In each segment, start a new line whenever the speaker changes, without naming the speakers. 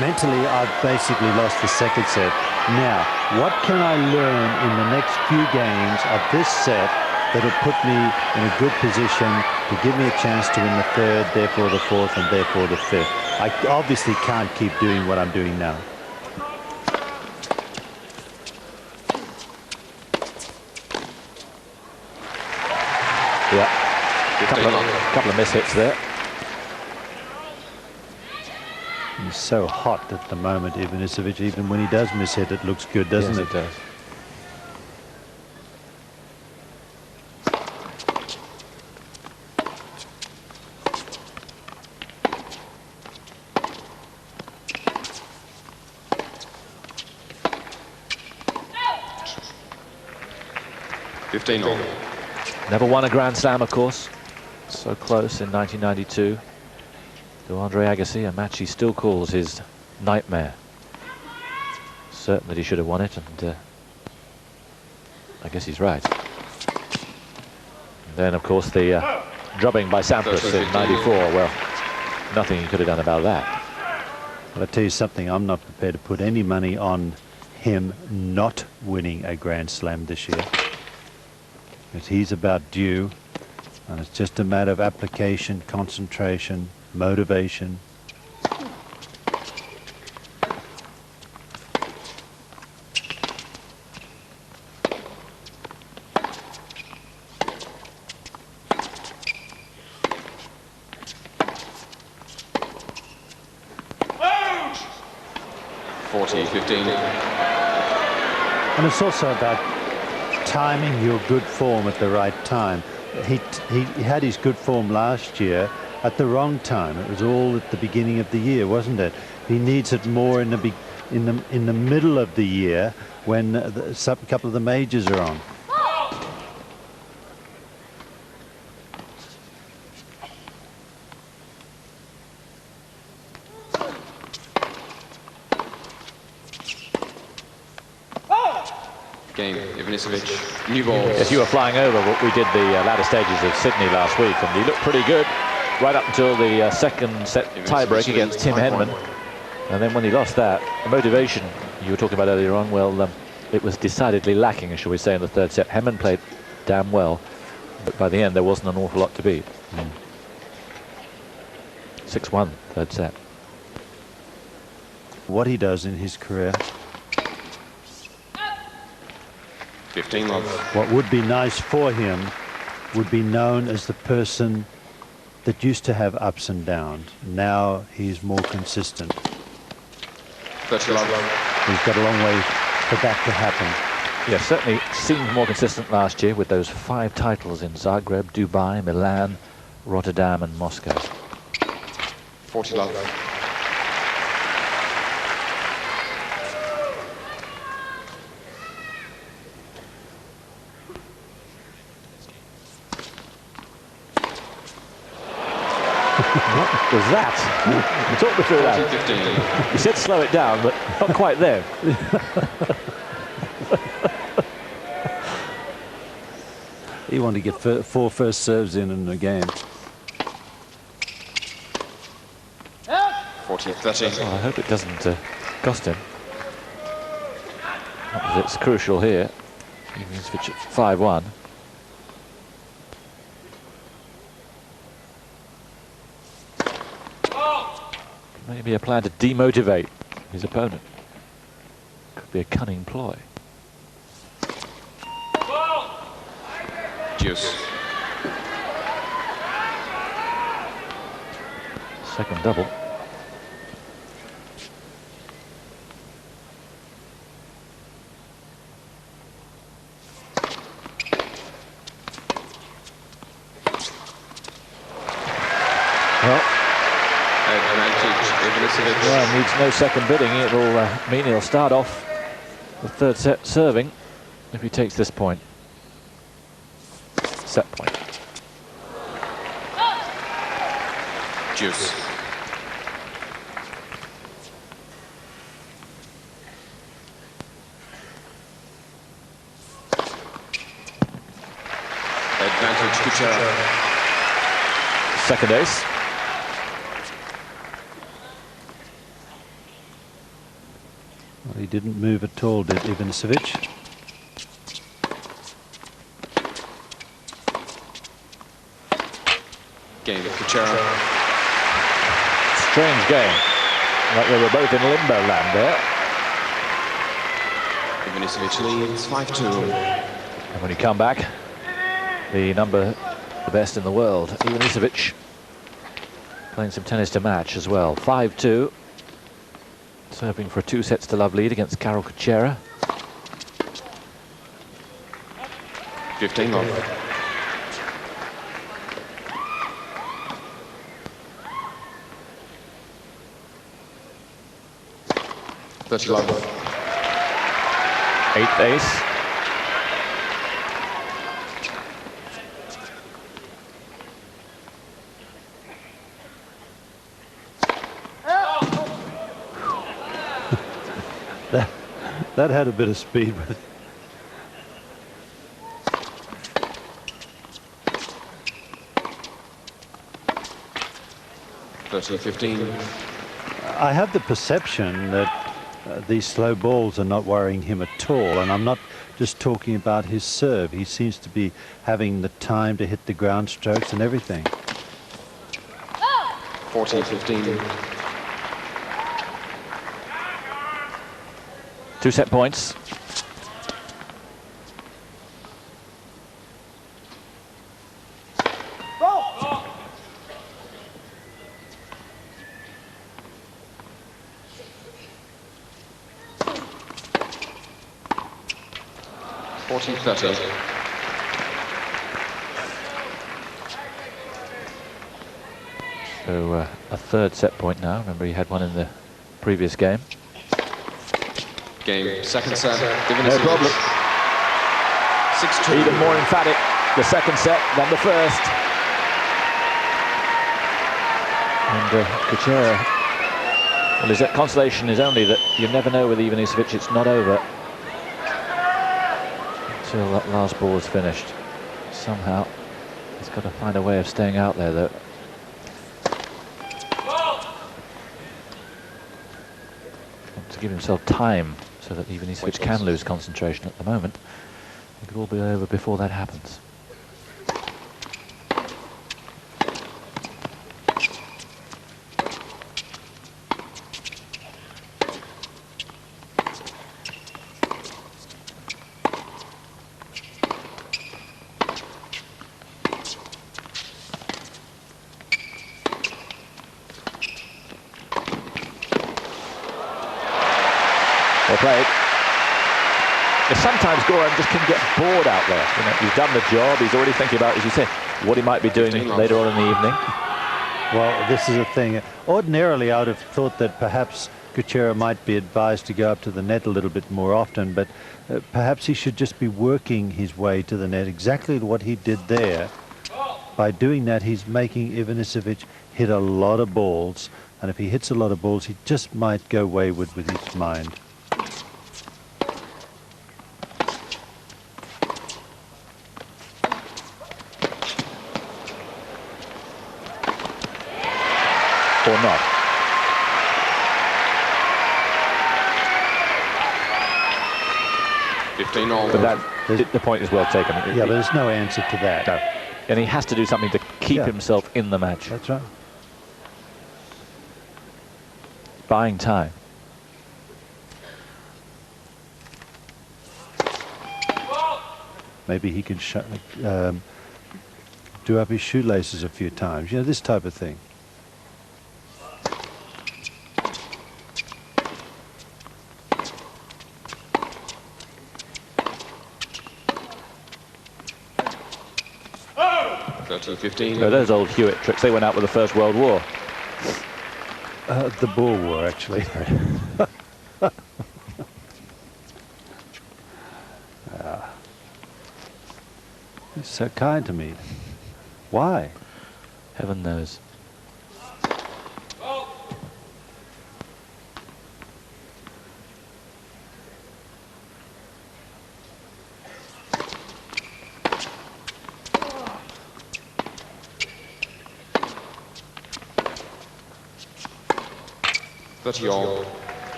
Mentally, I've basically lost the second set. Now, what can I learn in the next few games of this set that'll put me in a good position to give me a chance to win the third, therefore the fourth, and therefore the fifth? I obviously can't keep doing what I'm doing now.
Yeah, couple of mishits there.
He's so hot at the moment, Ivanisevic. Even when he does mishit, it looks good, doesn't it?
Yes, it does. Never won a Grand Slam, of course. So close in 1992 to Andre Agassi, a match he still calls his nightmare. Certain that he should have won it, and I guess he's right. And then, of course, the drubbing by Sampras in '94. Well, nothing he could have done about that.
But I tell you something, I'm not prepared to put any money on him not winning a Grand Slam this year. Because he's about due, and it's just a matter of application, concentration, motivation. And it's also about timing your good form at the right time. He had his good form last year at the wrong time. It was all at the beginning of the year, wasn't it? He needs it more in the middle of the year when a couple of the majors are on.
Game, Ivanisevic, new balls.
Yes, you were flying over what we did the latter stages of Sydney last week, and he looked pretty good right up until the second set tiebreak against Tim Henman. And then when he lost that, the motivation you were talking about earlier on, well, it was decidedly lacking, shall we say, in the third set. Henman played damn well, but by the end there wasn't an awful lot to beat. 6-1, third set.
What he does in his career.
15 love.
What would be nice for him would be known as the person that used to have ups and downs. Now he's more consistent.
30 love.
He's got a long way for that to happen.
Yeah, certainly seemed more consistent last year with those 5 titles in Zagreb, Dubai, Milan, Rotterdam and Moscow.
40 love.
What was that? Talk me through that. You said slow it down, but not quite there.
He wanted to get 4 first serves in the game.
40-30.
Well, I hope it doesn't cost him. It's crucial here. Ivanisevic at 5-1. Maybe a plan to demotivate his opponent. Could be a cunning ploy.
Juice.
Second double. Well, needs no second bidding. It'll mean he'll start off the third set serving if he takes this point. Set point.
Juice. Advantage Kucera.
Second ace.
Well, he didn't move at all, did Ivanisevic?
Game of Kucera.
Strange game. Like they were both in limbo land there.
Ivanisevic leads 5-2.
And when you come back, the best in the world, Ivanisevic, playing some tennis to match as well. 5-2. Serving for a 2-sets-to-love lead against Karol Kucera.
15 love. Thirty love.
8th ace.
That had a bit of speed with it. I have the perception that these slow balls are not worrying him at all, and I'm not just talking about his serve. He seems to be having the time to hit the ground strokes and everything.
14-15.
2 set points. So a 3rd set point now. Remember, he had one in the previous game.
Game, 2nd set.
No problem.
6-2.
Even more emphatic, the 2nd set than the 1st. And Kucera, well, his consolation is only that you never know with Ivanisevic, it's not over until that last ball is finished. Somehow, he's got to find a way of staying out there, though. To give himself time so that Ivanisevic can lose concentration at the moment. It could all be over before that happens. Well played. Sometimes Goran just can get bored out there. You know, he's done the job. He's already thinking about, as you say, what he might be doing later on in the evening.
Well, this is a thing. Ordinarily, I would have thought that perhaps Kucera might be advised to go up to the net a little bit more often, but perhaps he should just be working his way to the net, exactly what he did there. By doing that, he's making Ivanisevic hit a lot of balls, and if he hits a lot of balls, he just might go wayward with his mind.
Or not. But that, the point is well taken.
Yeah, but there's no answer to that.
No. And he has to do something to keep himself in the match.
That's right.
Buying time.
Maybe he can do up his shoelaces a few times. You know, this type of thing.
No, those old Hewitt tricks, they went out with the First World War.
The Boer War, actually. He's so kind to me. Why?
Heaven knows.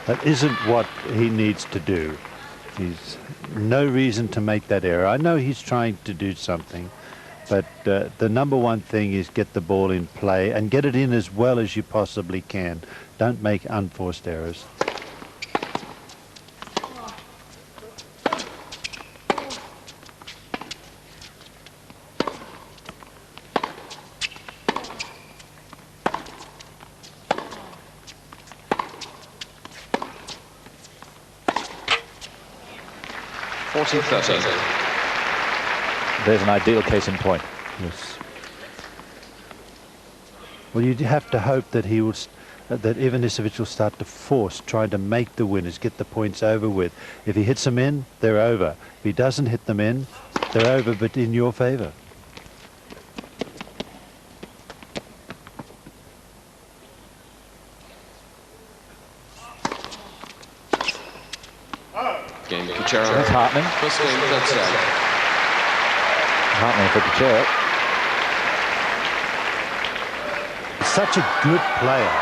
That isn't what he needs to do. He's no reason to make that error. I know he's trying to do something, but the number one thing is get the ball in play and get it in as well as you possibly can. Don't make unforced errors.
There's an ideal case in point.
Yes. Well, you have to hope that he will, that Ivanisevic will start to force, trying to make the winners, get the points over with. If he hits them in, they're over. If he doesn't hit them in, they're over, but in your favour.
Game Kucera.
That's heartening.
First game, third set.
Heartening for Kucera.
Such a good player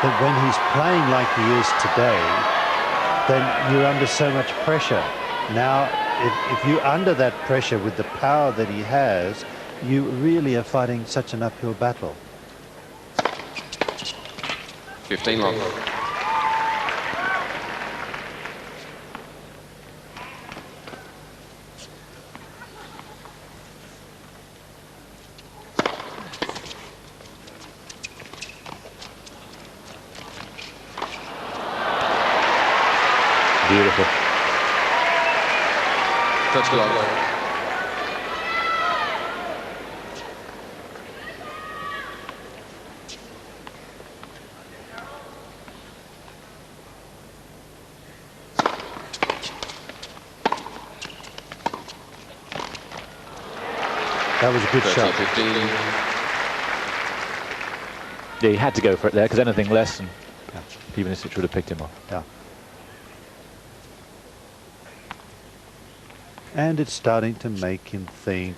that when he's playing like he is today, then you're under so much pressure. Now, if you're under that pressure with the power that he has, you really are fighting such an uphill battle.
15 love.
Beautiful.
30 love.
That was a good shot.
15.
Yeah, he had to go for it there, because anything less, and Ivanisevic would have picked him off.
Yeah. And it's starting to make him think.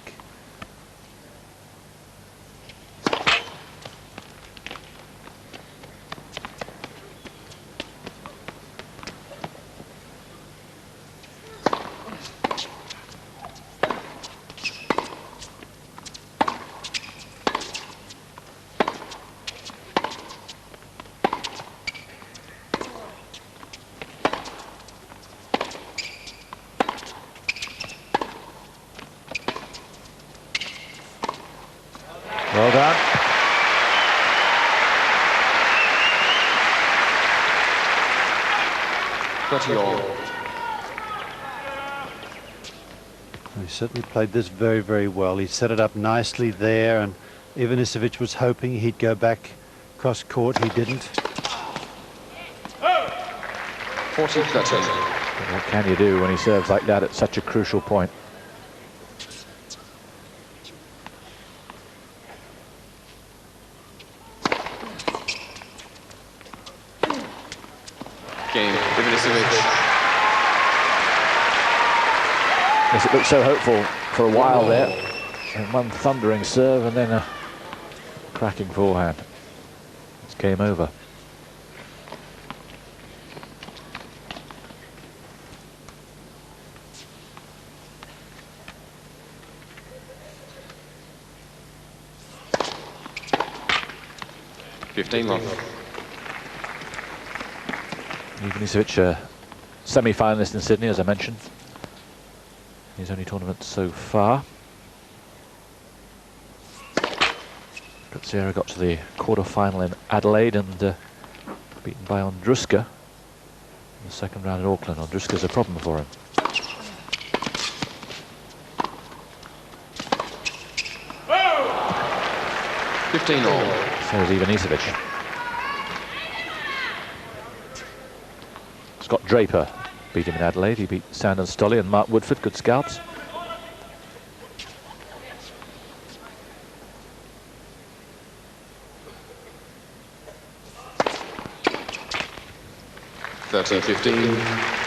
Well done.
He certainly played this very, very well. He set it up nicely there, and Ivanisevic was hoping he'd go back cross court. He didn't.
40-13.
What can you do when he serves like that at such a crucial point?
Game, Ivanisevic.
Yes, it looked so hopeful for a while there. And one thundering serve and then a cracking forehand. It's game over. Ivanisevic, semi-finalist in Sydney, as I mentioned. His only tournament so far. Kucera got to the quarter-final in Adelaide and beaten by Ondruska in the second round in Auckland. Ondruska's a problem for him.
Oh! 15-all.
So is Ivanisevic. Scott Draper beat him in Adelaide. He beat Sandon Stolle and Mark Woodford, good scalps.
$13-15.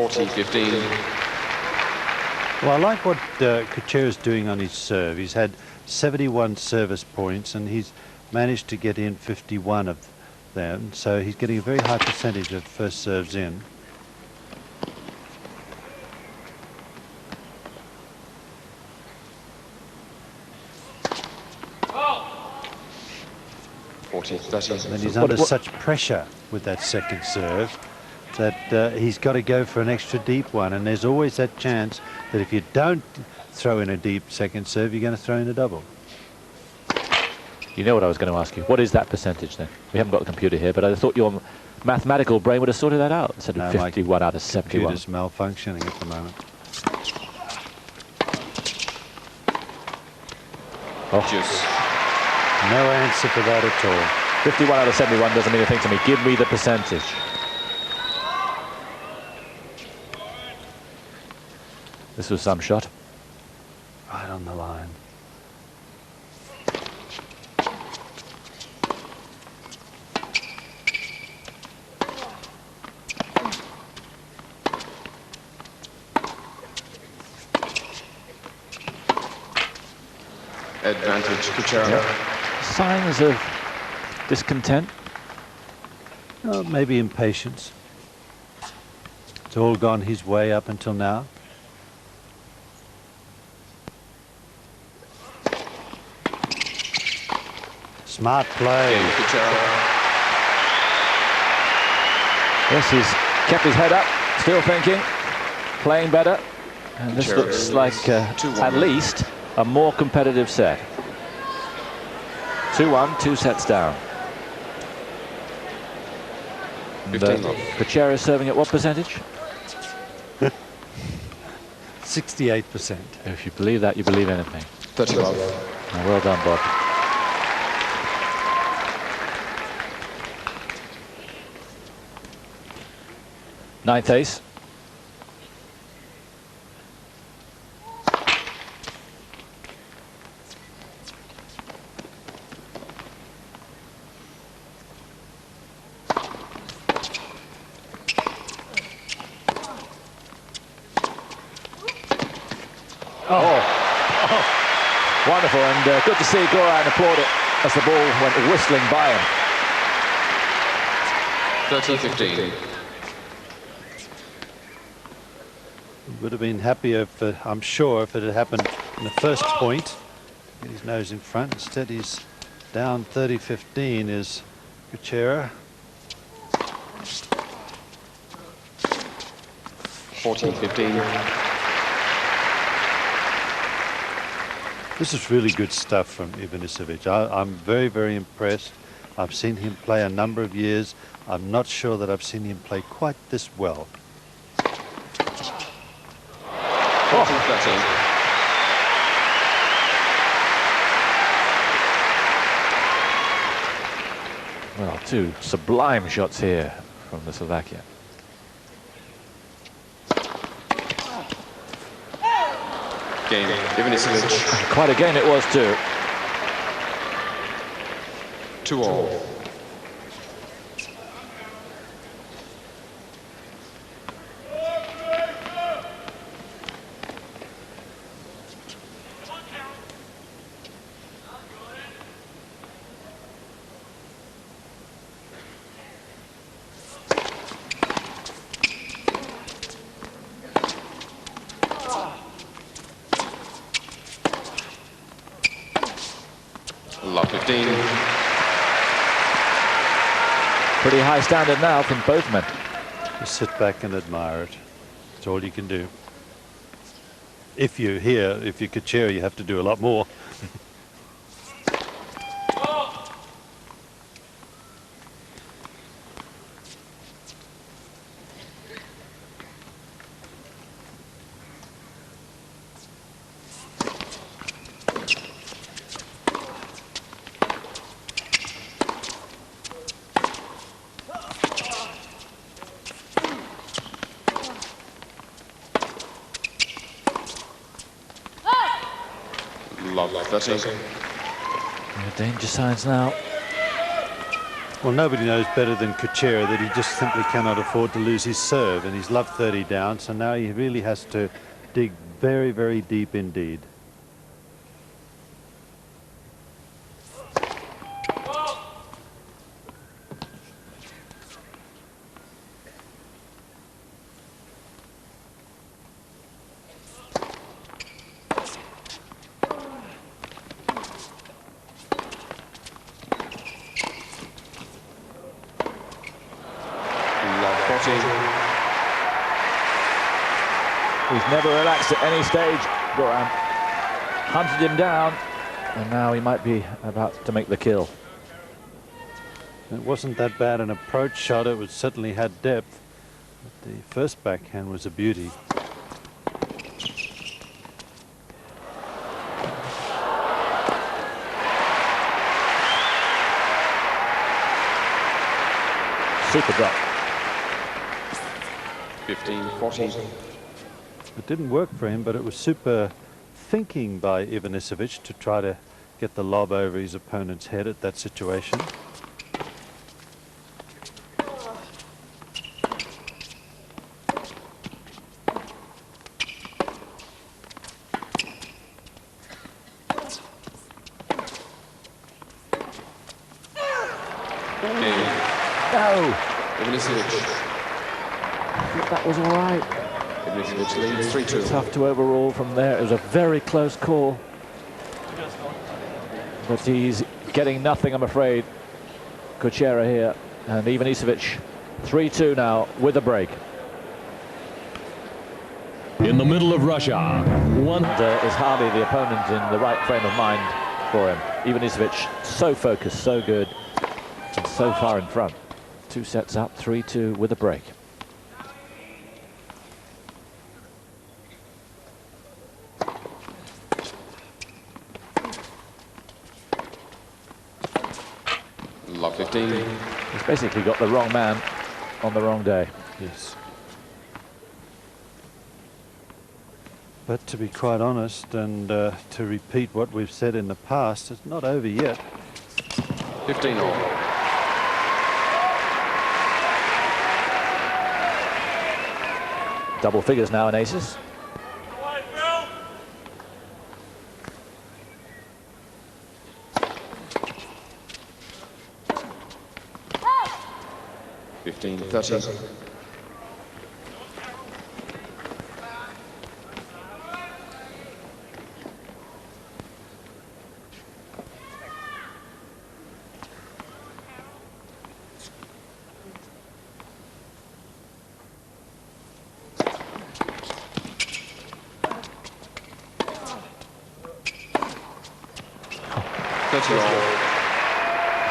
40-15.
Well, I like what Kucera's doing on his serve. He's had 71 service points and he's managed to get in 51 of them. So he's getting a very high percentage of first serves in. And he's under such pressure with that second serve that he's got to go for an extra deep one. And there's always that chance that if you don't throw in a deep second serve, you're going to throw in a double.
You know what I was going to ask you. What is that percentage then? We haven't got a computer here, but I thought your mathematical brain would have sorted that out. Instead of 51 out of 71.
Computer's malfunctioning at the moment.
Oh.
Juice.
No answer for that at all.
51 out of 71 doesn't mean a thing to me. Give me the percentage. This was some shot.
Right on the line.
Advantage, Kucera.
Yep. Signs of discontent.
Oh, maybe impatience. It's all gone his way up until now. Smart play.
Yes, he's kept his head up, still thinking, playing better. And this looks like at least a more competitive set. 2-1, 2 sets down. Kucera is serving at what percentage?
68%.
If you believe that, you believe anything.
35.
Oh, well done, Bob. Ninth ace. Wonderful, and good to see go out and applaud it as the ball went whistling by him.
30-15.
Would have been happier, I'm sure, if it had happened in the first point. Get his nose in front. Instead, he's down 30-15 is Kucera.
14-15.
This is really good stuff from Ivanisevic. I'm very, very impressed. I've seen him play a number of years. I'm not sure that I've seen him play quite this well.
Well, two sublime shots here from the Slovakian.
Game, Ivanisevic.
Quite a game it was too.
2-all. Love 15.
Pretty high standard now from both men.
Just sit back and admire it. That's all you can do. If you're here, if you're Kucera, you have to do a lot more.
Love 13.
Danger signs now.
Well, nobody knows better than Kucera that he just simply cannot afford to lose his serve, and he's loved 30 down, so now he really has to dig very, very deep indeed.
He's never relaxed at any stage. Goran hunted him down, and now he might be about to make the kill.
It wasn't that bad an approach shot. It was certainly had depth. But the first backhand was a beauty.
Super drop.
15-14.
It didn't work for him, but it was super thinking by Ivanisevic to try to get the lob over his opponent's head at that situation.
No!
Ivanisevic.
That was all right.
Ivanisevic leads 3-2.
Tough to overrule from there. It was a very close call. But he's getting nothing, I'm afraid. Kucera here. And Ivanisevic 3-2 now with a break.
In the middle of Russia, one
Is hardly the opponent in the right frame of mind for him. Ivanisevic so focused, so good, and so far in front. 2 sets up, 3-2 with a break.
Love 15.
He's basically got the wrong man on the wrong day.
Yes. But to be quite honest, and to repeat what we've said in the past, it's not over yet.
15 all.
Double figures now in aces.
Fifteen, 13.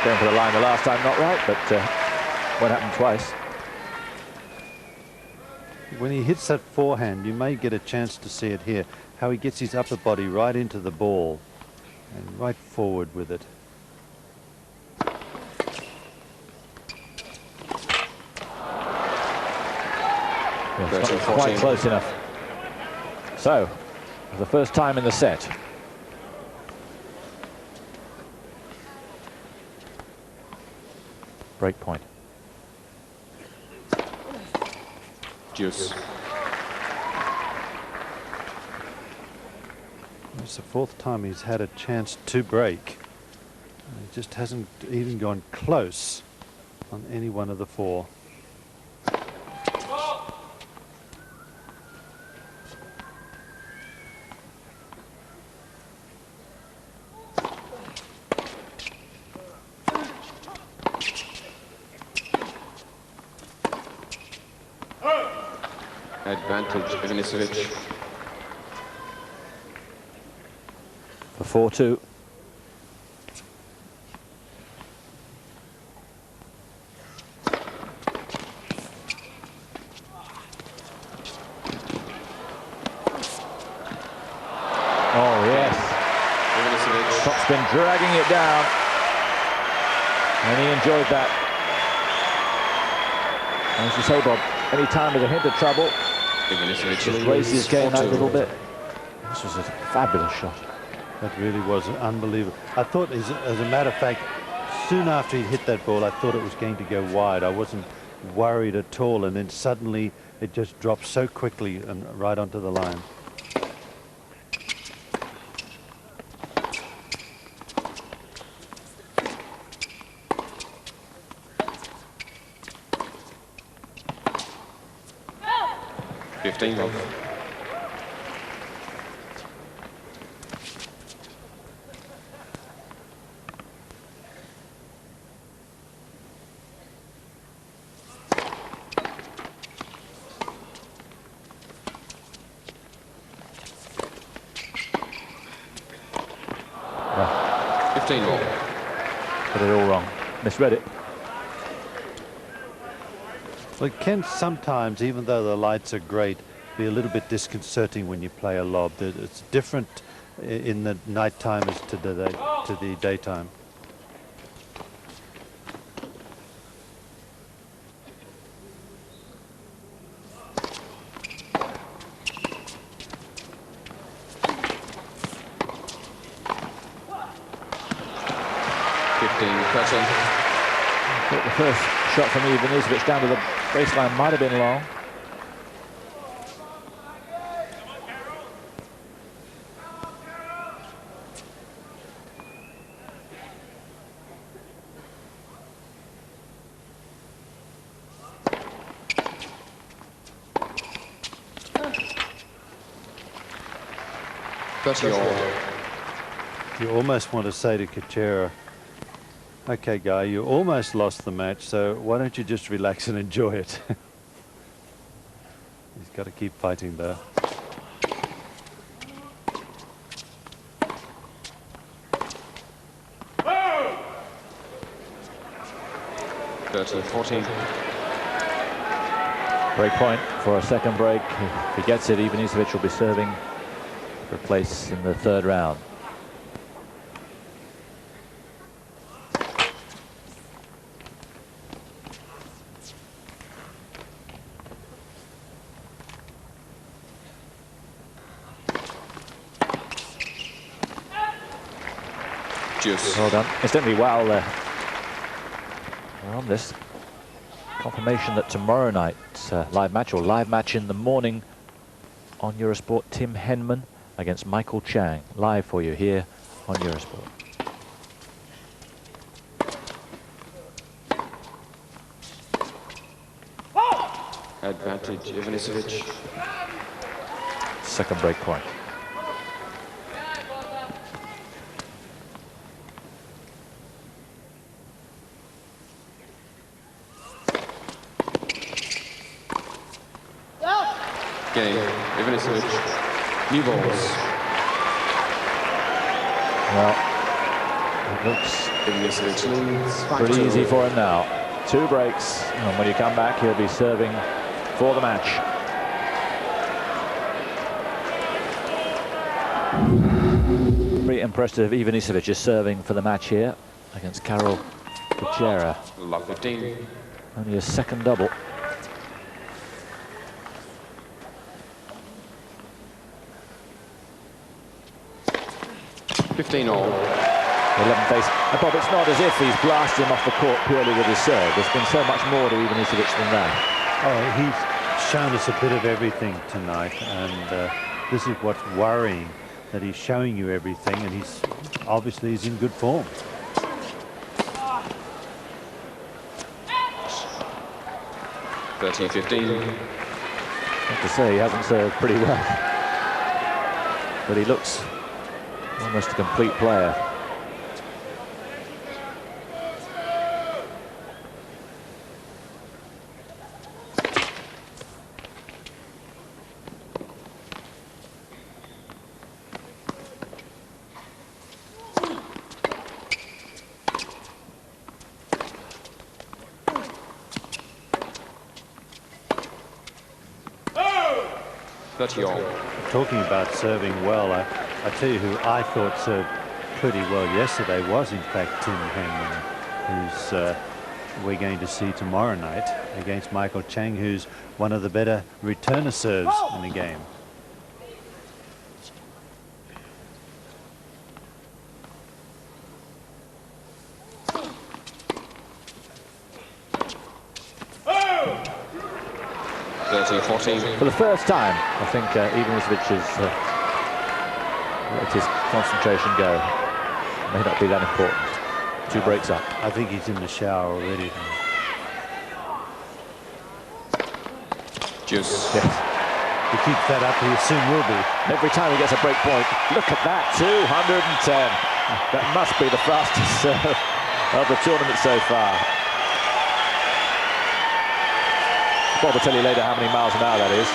Going for the line the last time, not right, but what happened twice.
When he hits that forehand, you may get a chance to see it here, how he gets his upper body right into the ball and right forward with it.
Yeah, it's not quite close enough. So, for the first time in the set, break point.
Juice.
It's the 4th time he's had a chance to break. He just hasn't even gone close on any one of the 4.
Advantage, Ivanisevic.
For 4-2. Oh, yes.
Ivanisevic.
Top's been dragging it down. And he enjoyed that. And as you say, Bob, any time with a hint of trouble,
Ivanisevic
raised his game that
4-2.
little bit. This was a fabulous shot.
That really was unbelievable. I thought, as a matter of fact, soon after he hit that ball, I thought it was going to go wide. I wasn't worried at all, and then suddenly it just dropped so quickly and right onto the line.
Got it all wrong. Misread it.
Well, it can sometimes, even though the lights are great, be a little bit disconcerting when you play a lob. It's different in the nighttime as to the daytime.
I thought the first shot from Ivanisevic down to the baseline might have been long.
You almost want to say to Kucera, okay, guy, you almost lost the match, so why don't you just relax and enjoy it? He's got to keep fighting though.
Break point for a second break. If he gets it, Ivanisevic will be serving for a place in the third round. Well done. Incidentally, while we're on this, confirmation that tomorrow night's live match in the morning on Eurosport, Tim Henman against Michael Chang, live for you here on Eurosport.
Advantage, Ivanisevic.
Second break point.
Game, Ivanisevic, new balls.
Well, it looks pretty easy for him now. 2 breaks, and when you come back, he'll be serving for the match. Pretty impressive. Ivanisevic is serving for the match here against Karol Kucera.
Love 15.
Only a second double.
15 all.
11 face. Bob, it's not as if he's blasted him off the court purely with his serve. There's been so much more to Ivanisevic than that.
Oh, he's shown us a bit of everything tonight, and this is what's worrying, that he's showing you everything, and he's obviously in good form.
$13-15.
I have to say, he hasn't served pretty well, but he looks almost a complete player.
Talking about serving well, I tell you who I thought served pretty well yesterday was in fact Tim Henman, who's we're going to see tomorrow night against Michael Chang, who's one of the better returner serves in the game.
30-14.
For the first time, I think Ivanisevic has let his concentration go. May not be that important. 2 breaks up.
I think he's in the shower already.
Juice.
Yes.
He keeps that up, he soon will be.
Every time he gets a break point, look at that, 210. That must be the fastest serve of the tournament so far. Bob will tell you later how many miles an hour that is.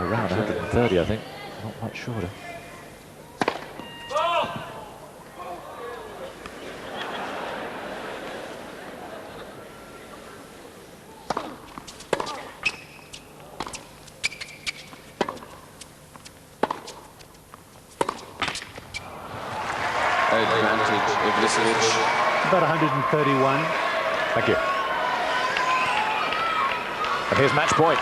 Around 130, I think. Not much shorter.
Advantage, Ivanisevic.
About 131.
Thank you. And here's match point.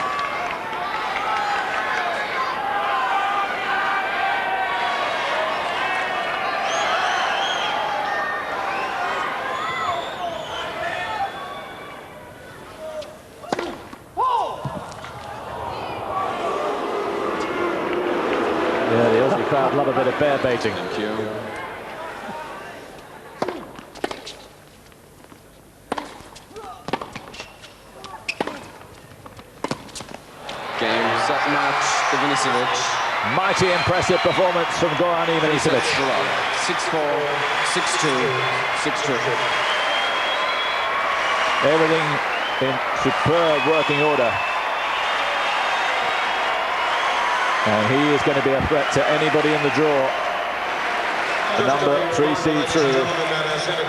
Yeah, the Aussie crowd love a bit of bear baiting.
Thank you. Game, set, match, Ivanisevic.
Mighty impressive performance from Goran Ivanisevic.
6-4, 6-2, 6-2.
Everything in superb working order. And he is going to be a threat to anybody in the draw. The number 3 seed through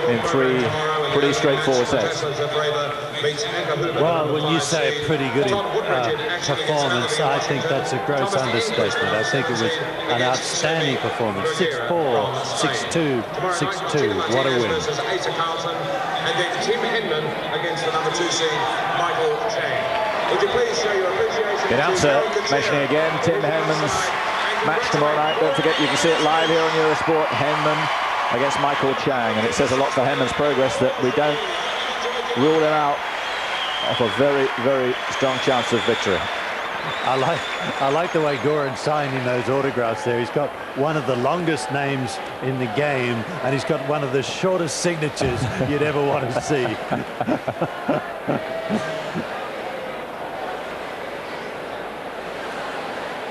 in 3 pretty straightforward sets.
Well, when you say a pretty good performance, I think that's a gross understatement. I think it was an outstanding performance. 6-4, 6-2, 6-2. What a win.
And then Tim Henman against the number 2 seed, Michael Chang. Would you please show your appreciation?
Good answer. Mentioning again Tim Henman's match tomorrow night. Don't forget you can see it live here on Eurosport. Henman against Michael Chang, and it says a lot for Henman's progress that we don't rule him out of a very, very strong chance of victory.
I like the way Goran's signing those autographs there. He's got one of the longest names in the game, and he's got one of the shortest signatures you'd ever want to see.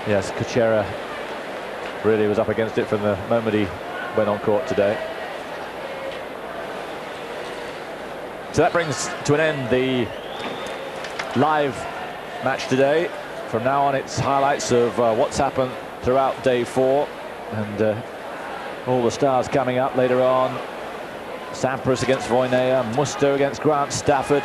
Yes, Kucera really was up against it from the moment he went on court today. So that brings to an end the live match today. From now on, it's highlights of what's happened throughout day 4, and all the stars coming up later on. Sampras against Voinea, Muster against Grant Stafford.